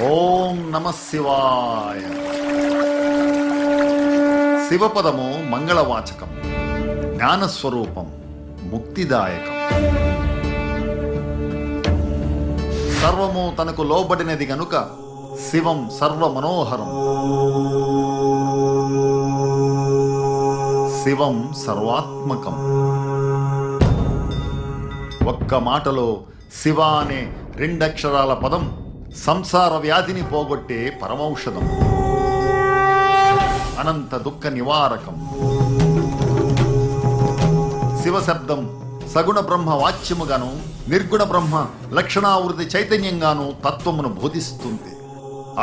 ఓం నమః శివాయ. శివపదము మంగళవాచకం, జ్ఞానస్వరూపం, ముక్తిదాయకం. సర్వము తనకు లోబడినది గనుక శివం సర్వమనోహరం. శివం సర్వాత్మకం. ఒక్క మాటలో శివ అనే రెండక్షరాల పదం సంసార వ్యాధిని పోగొట్టే పరమౌషధం, అనంత దుఃఖ నివారకం. శివశబ్దం సగుణ బ్రహ్మ వాచ్యముగాను, నిర్గుణ బ్రహ్మ లక్షణావృతి చైతన్యంగాను తత్వమును బోధిస్తుంది.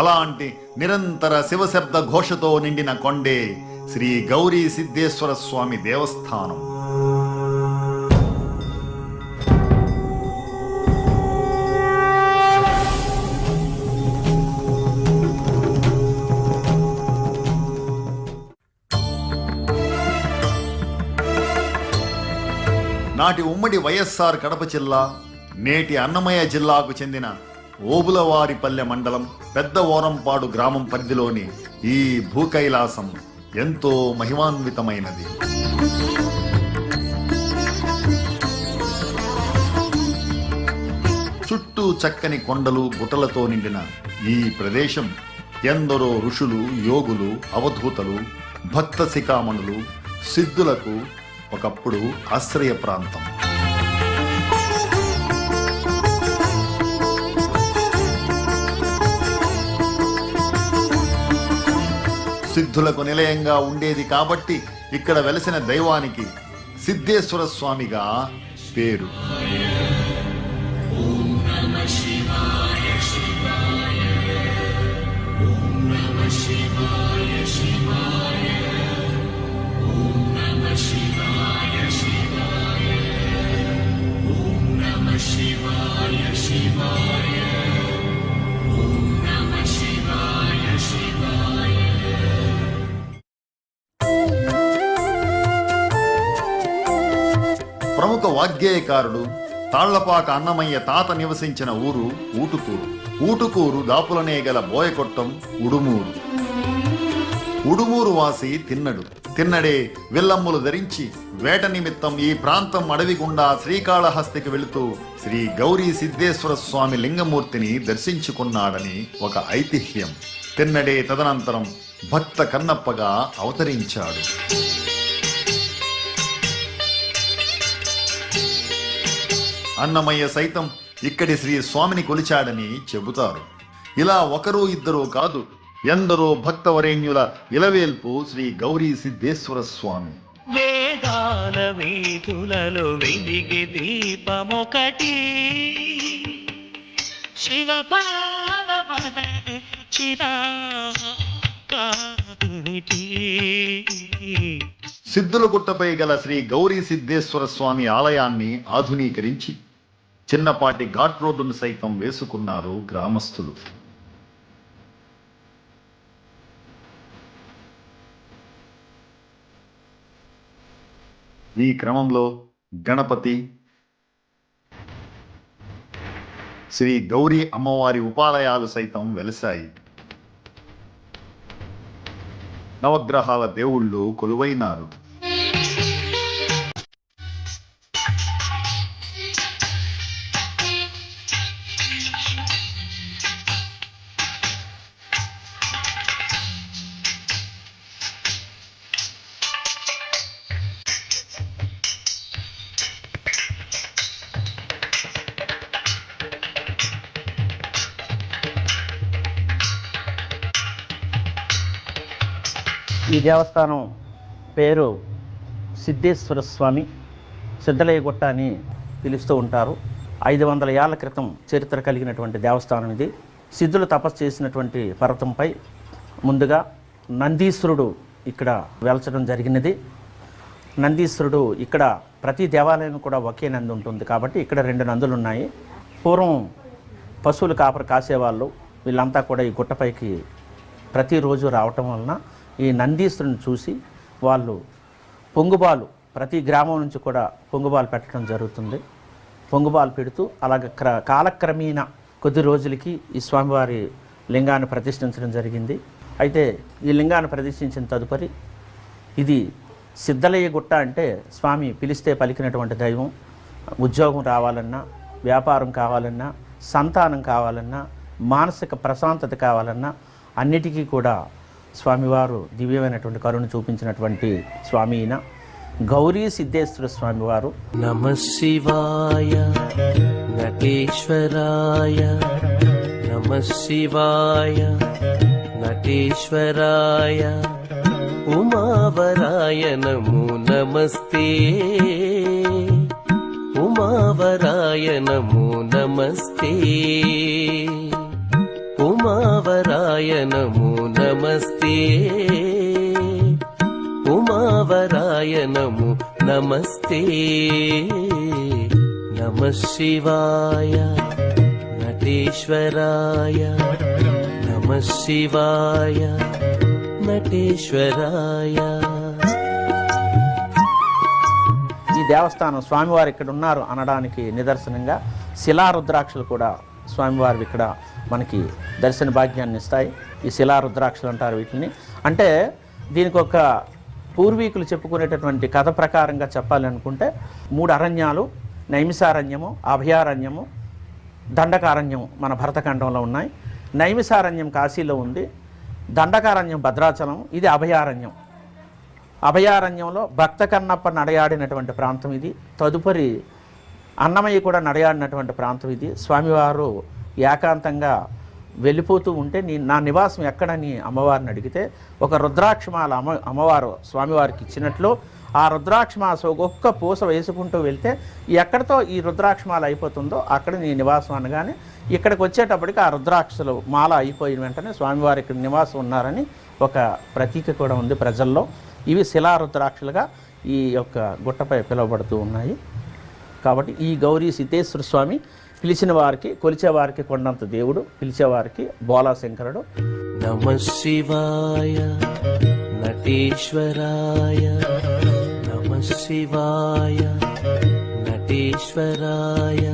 అలాంటి నిరంతర శివశబ్ద ఘోషతో నిండిన కొండే శ్రీ గౌరీ సిద్ధేశ్వర స్వామి దేవస్థానం. నాటి ఉమ్మడి వైఎస్ఆర్ కడప జిల్లా, నేటి అన్నమయ్య జిల్లాకు చెందిన ఓబులవారిపల్లె మండలం పెద్ద ఓరంపాడు గ్రామం పరిధిలోని ఈ భూకైలాసం ఎంతో మహిమాన్వితమైనది. చుట్టూ చక్కని కొండలు గుట్టలతో నిండిన ఈ ప్రదేశం ఎందరో ఋషులు, యోగులు, అవధూతలు, భక్త శిఖామణులు, సిద్ధులకు ఒకప్పుడు ఆశ్రయ ప్రాంతం. సిద్ధులకు నిలయంగా ఉండేది కాబట్టి ఇక్కడ వెలసిన దైవానికి సిద్ధేశ్వర స్వామిగా పేరు. ప్రముఖ వాగ్గేయకారుడు తాళ్లపాక అన్నమయ్య తాత నివసించిన ఊరు ఊటుకూరు. ఊటుకూరు దాపులనే గల బోయకొట్టం ఉడుమూరు. ఉడుమూరు వాసి తిన్నడు. తిన్నడే విల్లమ్ములు ధరించి వేట నిమిత్తం ఈ ప్రాంతం అడవి గుండా శ్రీకాళహస్తికి వెళుతూ శ్రీ గౌరీ సిద్ధేశ్వర స్వామి లింగమూర్తిని దర్శించుకున్నాడని ఒక ఐతిహ్యం. తిన్నడే తదనంతరం భక్త కన్నప్పగా అవతరించాడు. అన్నమయ్య సైతం ఇక్కడి శ్రీ స్వామిని కొలిచాడని చెబుతారు. ఇలా ఒకరు ఇద్దరు కాదు, ఎందరో భక్తవరేణ్యుల ఇలవేల్పు శ్రీ గౌరీ సిద్ధేశ్వర స్వామి. వేదాల వీధులలో వెలిగే దీపమొకటి, సిద్ధుల గుట్టపై గల శ్రీ గౌరీ సిద్ధేశ్వర స్వామి ఆలయాన్ని ఆధునీకరించి చిన్నపాటి ఘాట్ రోడ్డును సైతం వేసుకున్నారు గ్రామస్తులు. ఈ క్రమంలో గణపతి, శ్రీ గౌరీ అమ్మవారి ఉపాలయాలు సైతం వెలసాయి. నవగ్రహాల దేవుళ్ళు కొలువైనారు. ఈ దేవస్థానం పేరు సిద్ధేశ్వర స్వామి, సిద్ధలయ్యగుట్ట అని పిలుస్తూ ఉంటారు. 500 ఏళ్ల క్రితం చరిత్ర కలిగినటువంటి దేవస్థానం ఇది. సిద్ధులు తపస్సు చేసినటువంటి పర్వతంపై ముందుగా నందీశ్వరుడు ఇక్కడ వెలచడం జరిగినది. నందీశ్వరుడు ఇక్కడ ప్రతి దేవాలయం కూడా ఒకే నంది ఉంటుంది కాబట్టి ఇక్కడ 2 నందులు ఉన్నాయి. పూర్వం పశువులు కాపరి కాసేవాళ్ళు వీళ్ళంతా కూడా ఈ గుట్టపైకి ప్రతిరోజు రావటం వలన ఈ నందీశ్వరుని చూసి వాళ్ళు పొంగుబాలు, ప్రతి గ్రామం నుంచి కూడా పొంగుబాలు పెట్టడం జరుగుతుంది. పొంగుబాలు పెడుతూ అలాగ కాలక్రమేణా కొద్ది రోజులకి ఈ స్వామివారి లింగాన్ని ప్రతిష్ఠించడం జరిగింది. అయితే ఈ లింగాన్ని ప్రతిష్ఠించిన తదుపరి ఇది సిద్ధలయ్య గుట్ట అంటే స్వామి పిలిస్తే పలికినటువంటి దైవం. ఉద్యోగం రావాలన్నా, వ్యాపారం కావాలన్నా, సంతానం కావాలన్నా, మానసిక ప్రశాంతత కావాలన్నా అన్నిటికీ కూడా స్వామివారు దివ్యమైనటువంటి కరుణ చూపించినటువంటి స్వామి అయిన గౌరీ సిద్ధేశ్వర స్వామివారు. నమః శివాయ నటేశ్వరాయ, నమః శివాయ నటేశ్వరాయ, ఉమావరాయ నమో నమస్తే, ఉమావరాయ నమో నమస్తే, ఉమావరాయ నమో నమస్తే, ఉమావరాయ నమో నమస్తే. నమః శివాయ నటేశ్వరాయ, నమః శివాయ నటేశ్వరాయ. ఈ దేవస్థానం స్వామివారు ఇక్కడ ఉన్నారు అనడానికి నిదర్శనంగా శిలారుద్రాక్షలు కూడా స్వామివారు ఇక్కడ మనకి దర్శన భాగ్యాన్ని ఇస్తాయి. ఈ శిలారుద్రాక్షలు అంటారు వీటిని. అంటే దీనికి ఒక పూర్వీకులు చెప్పుకునేటటువంటి కథ ప్రకారంగా చెప్పాలి అనుకుంటే 3 అరణ్యాలు, నైమిసారణ్యము, అభయారణ్యము, దండకారణ్యం మన భరతఖండంలో ఉన్నాయి. నైమిసారణ్యం కాశీలో ఉంది, దండకారణ్యం భద్రాచలం, ఇది అభయారణ్యం. అభయారణ్యంలో భక్త కన్నప్ప నడయాడినటువంటి ప్రాంతం ఇది. తదుపరి అన్నమయ్య కూడా నడయాడినటువంటి ప్రాంతం ఇది. స్వామివారు ఏకాంతంగా వెళ్ళిపోతూ ఉంటే నా నివాసం ఎక్కడని అమ్మవారిని అడిగితే ఒక రుద్రాక్షమాల అమ్మవారు స్వామివారికి ఇచ్చినట్లు ఆ రుద్రాక్షమాల ఒక్క పూస వేసుకుంటూ వెళ్తే ఎక్కడితో ఈ రుద్రాక్షమాల అయిపోతుందో అక్కడ నీ నివాసం అనగానే ఇక్కడికి వచ్చేటప్పటికి ఆ రుద్రాక్షలు మాల అయిపోయిన వెంటనే స్వామివారి ఇక్కడ నివాసం ఉన్నారని ఒక ప్రతీక కూడా ఉంది ప్రజల్లో. ఇవి శిలారుద్రాక్షలుగా ఈ యొక్క గుట్టపై పిలువబడుతూ ఉన్నాయి. కాబట్టి ఈ గౌరీ సిద్ధేశ్వర స్వామి పిలిచిన వారికి, కొలిచేవారికి కొండంత దేవుడు, పిలిచేవారికి బోలాశంకరుడు. నమః శివాయ నటేశ్వరాయ, నమః శివాయ నటేశ్వరాయ,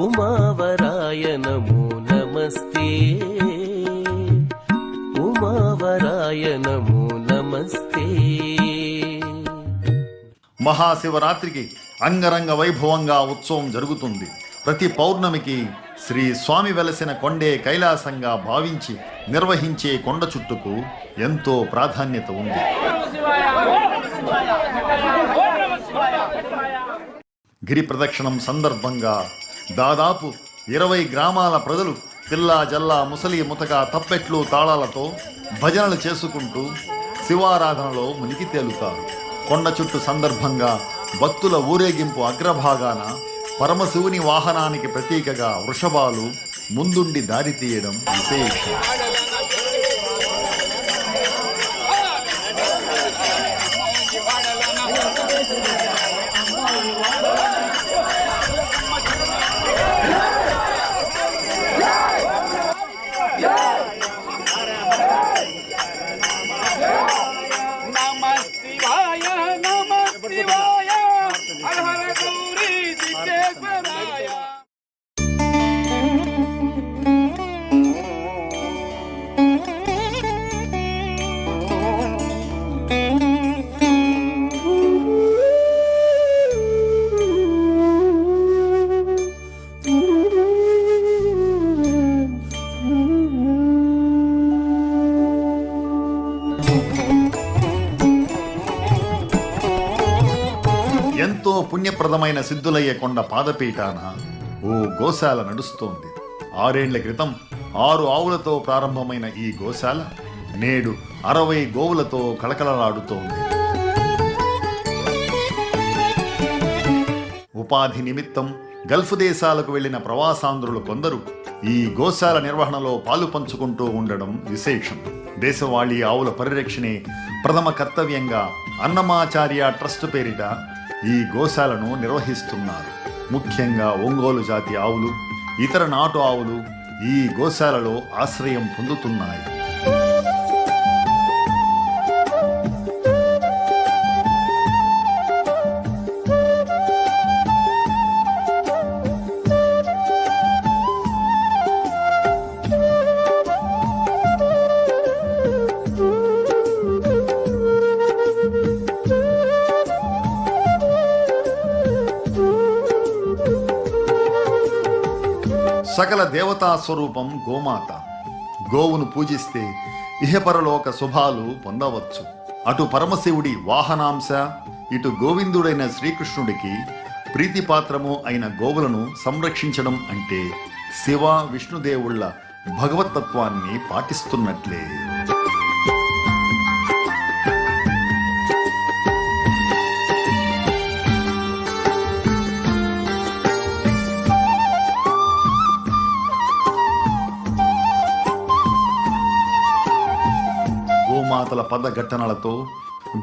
ఉమావరాయ నమో నమస్తే, ఉమావరాయ నమో నమస్తే. మహాశివరాత్రికి అంగరంగ వైభవంగా ఉత్సవం జరుగుతుంది. ప్రతి పౌర్ణమికి శ్రీ స్వామి వెలసిన కొండే కైలాసంగా భావించి నిర్వహించే కొండ చుట్టుకు ఎంతో ప్రాధాన్యత ఉంది. గిరి ప్రదక్షిణం సందర్భంగా దాదాపు 20 గ్రామాల ప్రజలు పిల్లా జల్లా ముసలి ముతక తప్పెట్లు తాళాలతో భజనలు చేసుకుంటూ శివారాధనలో మునిగి తేలుతారు. కొండ చుట్టు సందర్భంగా భక్తుల ఊరేగింపు అగ్రభాగాన పరమశివుని వాహనానికి ప్రతీకగా వృషభాలు ముందుండి దారి తీయడం విశేషం. ఎంతో పుణ్యప్రదమైన సిద్ధులయ్య కొండ పాదపీఠాన ఓ గోశాల నడుస్తోంది. 6 ఏళ్ల క్రితం 6 ఆవులతో ప్రారంభమైన ఈ గోశాల నేడు 60 గోవులతో కళకళలాడుతోంది. ఉపాధి నిమిత్తం గల్ఫ్ దేశాలకు వెళ్లిన ప్రవాసాంధ్రులు కొందరు ఈ గోశాల నిర్వహణలో పాలు పంచుకుంటూ ఉండడం విశేషం. దేశవాళీ ఆవుల పరిరక్షణే ప్రథమ కర్తవ్యంగా అన్నమాచార్య ట్రస్ట్ పేరిట ఈ గోశాలను నిర్వహిస్తున్నారు. ముఖ్యంగా ఒంగోలు జాతి ఆవులు, ఇతర నాటు ఆవులు ఈ గోశాలలో ఆశ్రయం పొందుతున్నాయి. సకల దేవతా స్వరూపం గోమాత. గోవును పూజిస్తే ఇహపరలోక శుభాలు పొందవచ్చు. అటు పరమశివుడి వాహనాంశ, ఇటు గోవిందుడైన శ్రీకృష్ణుడికి ప్రీతిపాత్రము అయిన గోవులను సంరక్షించడం అంటే శివ విష్ణుదేవుళ్ల భగవతత్వాన్ని పాటిస్తున్నట్లే. గోమాతల పదఘట్టనలతో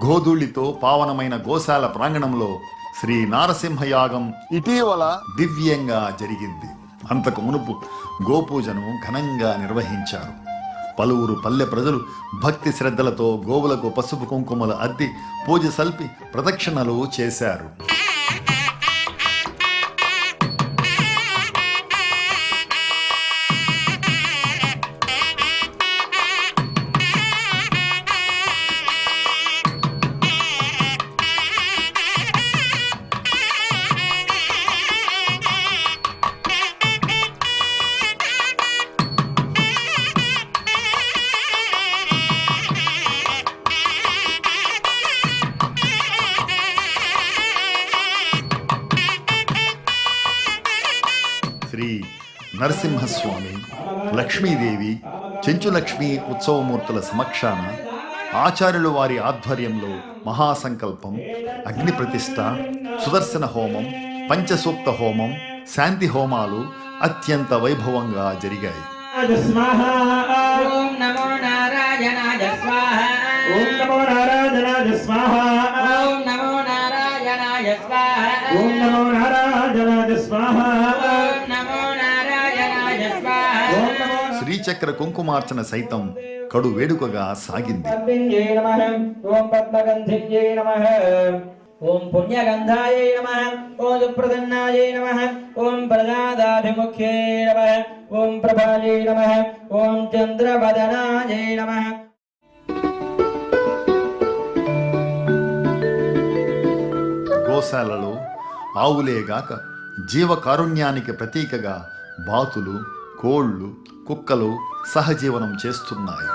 గోధూళితో పావనమైన గోశాల ప్రాంగణంలో శ్రీ నారసింహయాగం ఇటీవల దివ్యంగా జరిగింది. అంతకు మునుపు గోపూజను ఘనంగా నిర్వహించారు. పలువురు పల్లె ప్రజలు భక్తి శ్రద్ధలతో గోవులకు పసుపు కుంకుమలు అద్ది పూజ సల్పి ప్రదక్షిణలు చేశారు. శ్రీ నరసింహస్వామి, లక్ష్మీదేవి, చెంచులక్ష్మి ఉత్సవమూర్తుల సమక్షాన ఆచార్యులు వారి ఆధ్వర్యంలో మహాసంకల్పం, అగ్ని ప్రతిష్ఠ, సుదర్శన హోమం, పంచసూక్త హోమం, శాంతి హోమాలు అత్యంత వైభవంగా జరిగాయి. ఓం నమో నారాయణాయ స్వాహ. ఓం నమో నారాయణాయ స్వాహ. ఓం నమో నారాయణాయ స్వాహ. ఓం నమో నారాయణాయ స్వాహ. ఓం నమో నారాయణాయ స్వాహ. ఓం నమో శ్రీచక్ర కుంకుమార్చన సైతం కడు వేడుకగా సాగింది. పద్మింజే నమః. ఓం పద్మగంధిన్యే నమః. ఓం పుణ్యగంధాయే నమః. ఓం సుప్రసన్నాయే నమః. ఓం ప్రజాదాభిముఖ్యే నమః. ఓం ప్రభాయే నమః. ఓం చంద్రవదనాయే నమః. గోశాలలో ఆవులేగాక జీవకారుణ్యానికి ప్రతీకగా బాతులు, కోళ్లు, కుక్కలు సహజీవనం చేస్తున్నాయి.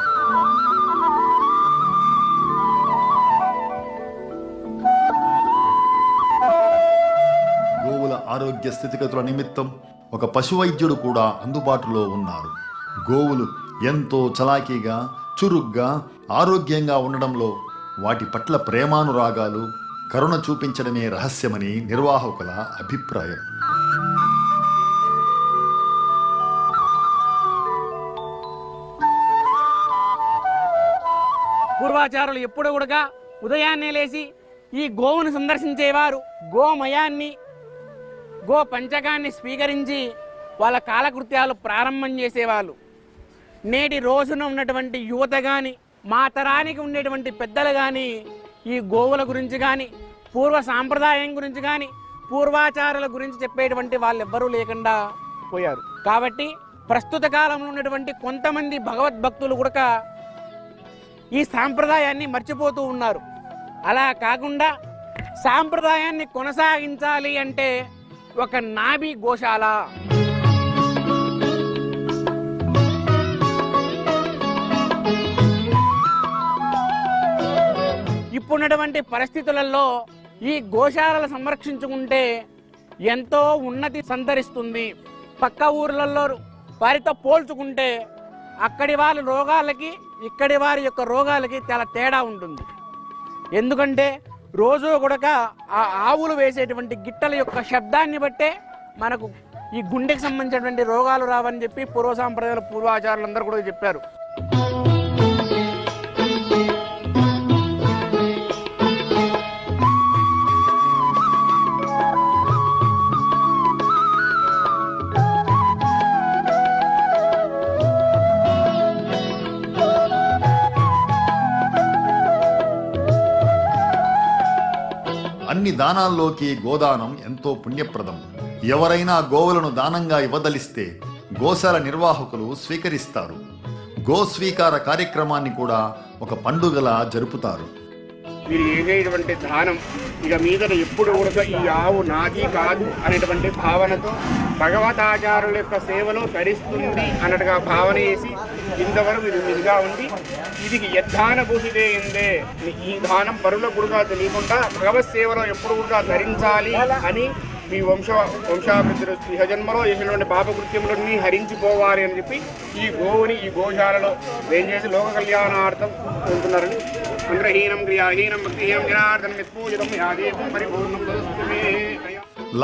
గోవుల ఆరోగ్య స్థితిగతుల నిమిత్తం ఒక పశువైద్యుడు కూడా అందుబాటులో ఉన్నారు. గోవులు ఎంతో చలాకీగా, చురుగ్గా, ఆరోగ్యంగా ఉండడంలో వాటి పట్ల ప్రేమానురాగాలు, కరుణ చూపించడమే రహస్యమని నిర్వాహకుల అభిప్రాయం. పూర్వాచారులు ఎప్పుడు కూడా ఉదయాన్నే లేచి ఈ గోవును సందర్శించేవారు. గోమయాన్ని, గో పంచకాన్ని స్వీకరించి వాళ్ళ కాలకృత్యాలు ప్రారంభం చేసేవాళ్ళు. నేటి రోజున ఉన్నటువంటి యువత కానీ, మా తరానికి ఉండేటువంటి పెద్దలు కానీ ఈ గోవుల గురించి కానీ, పూర్వ సాంప్రదాయం గురించి కానీ, పూర్వాచారాల గురించి చెప్పేటువంటి వాళ్ళు ఎవ్వరూ లేకుండా పోయారు. కాబట్టి ప్రస్తుత కాలంలో ఉన్నటువంటి కొంతమంది భగవద్భక్తులు కూడా ఈ సాంప్రదాయాన్ని మర్చిపోతూ ఉన్నారు. అలా కాకుండా సాంప్రదాయాన్ని కొనసాగించాలి అంటే ఒక నాభి గోశాల, ఇప్పుడున్నటువంటి పరిస్థితులలో ఈ గోశాలలు సంరక్షించుకుంటే ఎంతో ఉన్నతి సంతరిస్తుంది. పక్క ఊర్లలో వారితో పోల్చుకుంటే అక్కడి వాళ్ళ రోగాలకి ఇక్కడి వారి యొక్క రోగాలకి చాలా తేడా ఉంటుంది. ఎందుకంటే రోజు కూడా ఆ ఆవులు వేసేటువంటి గిట్టల యొక్క శబ్దాన్ని బట్టే మనకు ఈ గుండెకి సంబంధించినటువంటి రోగాలు రావని చెప్పి పూర్వ సాంప్రదాయాల పూర్వాచారులు అందరూ కూడా చెప్పారు. అన్ని దానాల్లోకి గోదానం ఎంతో పుణ్యప్రదం. ఎవరైనా గోవులను దానంగా ఇవ్వదలిస్తే గోశాల నిర్వాహకులు స్వీకరిస్తారు. గోస్వీకార కార్యక్రమాన్ని కూడా ఒక పండుగలా జరుపుతారు. మీరు చేసేటువంటి దానం ఇక మీదట ఎప్పుడు కూడా ఈ ఆవు నాది కాదు అనేటువంటి భావనతో భగవతాచార్యుల యొక్క సేవలో తరిస్తుంది అన్నట్టుగా భావన చేసి ఇంతవరకు ఇది మీదుగా ఉండి ఇది యద్దాన భూషితే ఎందే ఈ దానం పరుల గురుగా తెలియకుండా భగవత్ సేవలో ఎప్పుడు కూడా ధరించాలి అని మీ వంశాభివృద్ధి ఇహ జన్మలో చేసినటువంటి పాపకృత్యములన్నీ హరించిపోవాలి అని చెప్పి ఈ గోవుని ఈ గోశాలలో ఏం చేసి లోక కళ్యాణార్థం ఉంటున్నారని మంత్రహీనం క్రియాహీనం భక్తిహీనం జనార్దనం యత్పూజితం యాదేవం పరిపూర్ణం తదస్తుమే.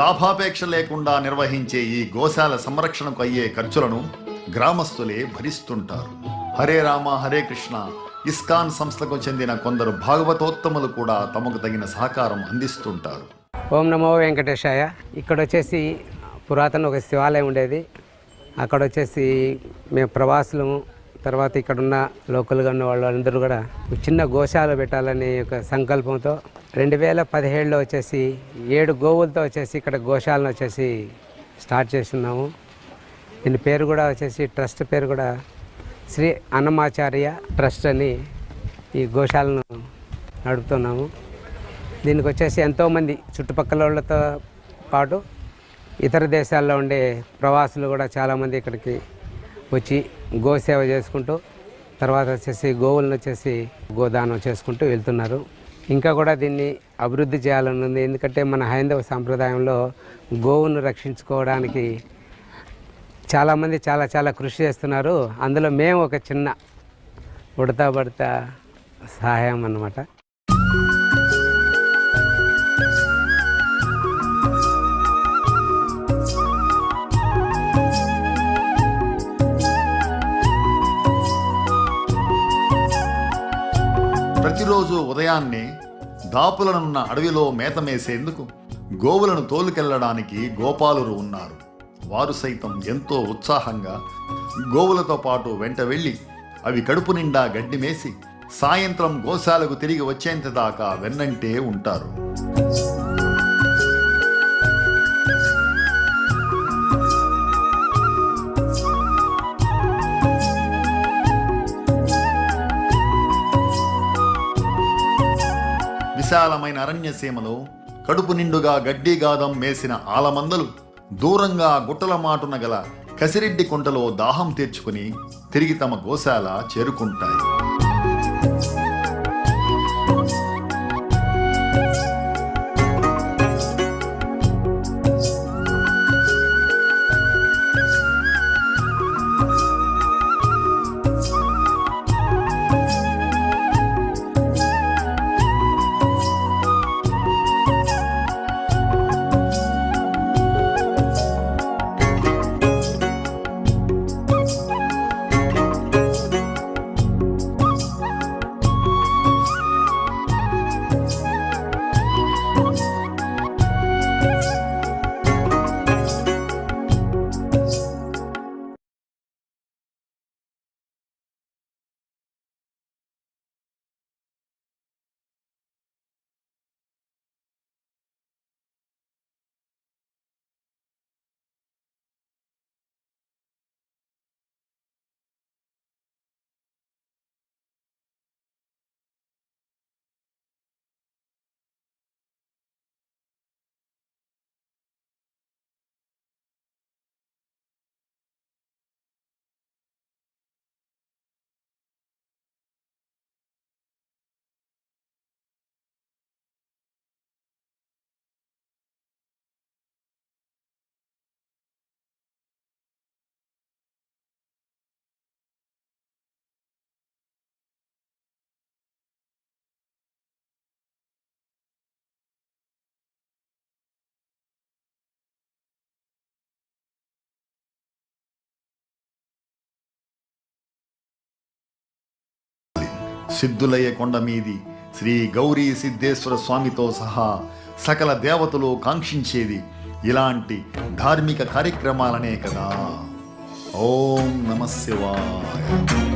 లాభాపేక్ష లేకుండా నిర్వహించే ఈ గోశాల సంరక్షణకు అయ్యే ఖర్చులను గ్రామస్తులే భరిస్తుంటారు. హరే రామ హరే కృష్ణ ఇస్కాన్ సంస్థకు చెందిన కొందరు భాగవతోత్తములు కూడా తమకు తగిన సహకారం అందిస్తుంటారు. ఓం నమో వెంకటేశాయ. ఇక్కడ వచ్చేసి పురాతన ఒక శివాలయం ఉండేది. అక్కడ వచ్చేసి మేము ప్రవాసులము, తర్వాత ఇక్కడున్న లోకల్గా ఉన్న వాళ్ళందరూ కూడా చిన్న గోశాల పెట్టాలనే ఒక సంకల్పంతో 2017లో వచ్చేసి 7 గోవులతో వచ్చేసి ఇక్కడ గోశాలను వచ్చేసి స్టార్ట్ చేస్తున్నాము. దీని పేరు కూడా వచ్చేసి ట్రస్ట్ పేరు కూడా శ్రీ అన్నమాచార్య ట్రస్ట్ అని ఈ గోశాలను నడుపుతున్నాము. దీనికి వచ్చేసి ఎంతోమంది చుట్టుపక్కల వాళ్ళతో పాటు ఇతర దేశాల్లో ఉండే ప్రవాసులు కూడా చాలామంది ఇక్కడికి వచ్చి గోసేవ చేసుకుంటూ తర్వాత వచ్చేసి గోవులను వచ్చేసి గోదానం చేసుకుంటూ వెళ్తున్నారు. ఇంకా కూడా దీన్ని అభివృద్ధి చేయాలని ఉంది. ఎందుకంటే మన హైందవ సాంప్రదాయంలో గోవును రక్షించుకోవడానికి చాలామంది చాలా కృషి చేస్తున్నారు. అందులో మేము ఒక చిన్న ఉడతా సహాయం అన్నమాట. ప్రతిరోజు ఉదయాన్నే దాపులనున్న అడవిలో మేత మేసేందుకు గోవులను తోలుకెళ్లడానికి గోపాలురు ఉన్నారు. వారు సైతం ఎంతో ఉత్సాహంగా గోవులతో పాటు వెంట వెళ్ళి అవి కడుపు నిండా గడ్డి మేసి సాయంత్రం గోశాలకు తిరిగి వచ్చేంత దాకా వెన్నంటే ఉంటారు. విశాలమైన అరణ్యసీమలో కడుపు నిండుగా గడ్డి గాదం మేసిన ఆలమందలు దూరంగా గుట్టల మాటున గల కసిరెడ్డి కుంటలో దాహం తీర్చుకుని తిరిగి తమ గోశాల చేరుకుంటాయి. సిద్ధులయ్య కొండ మీది శ్రీ గౌరీ సిద్ధేశ్వర స్వామితో సహా సకల దేవతలు కాంక్షించేది ఇలాంటి ధార్మిక కార్యక్రమాలనే కదా. ఓం నమః శివాయ.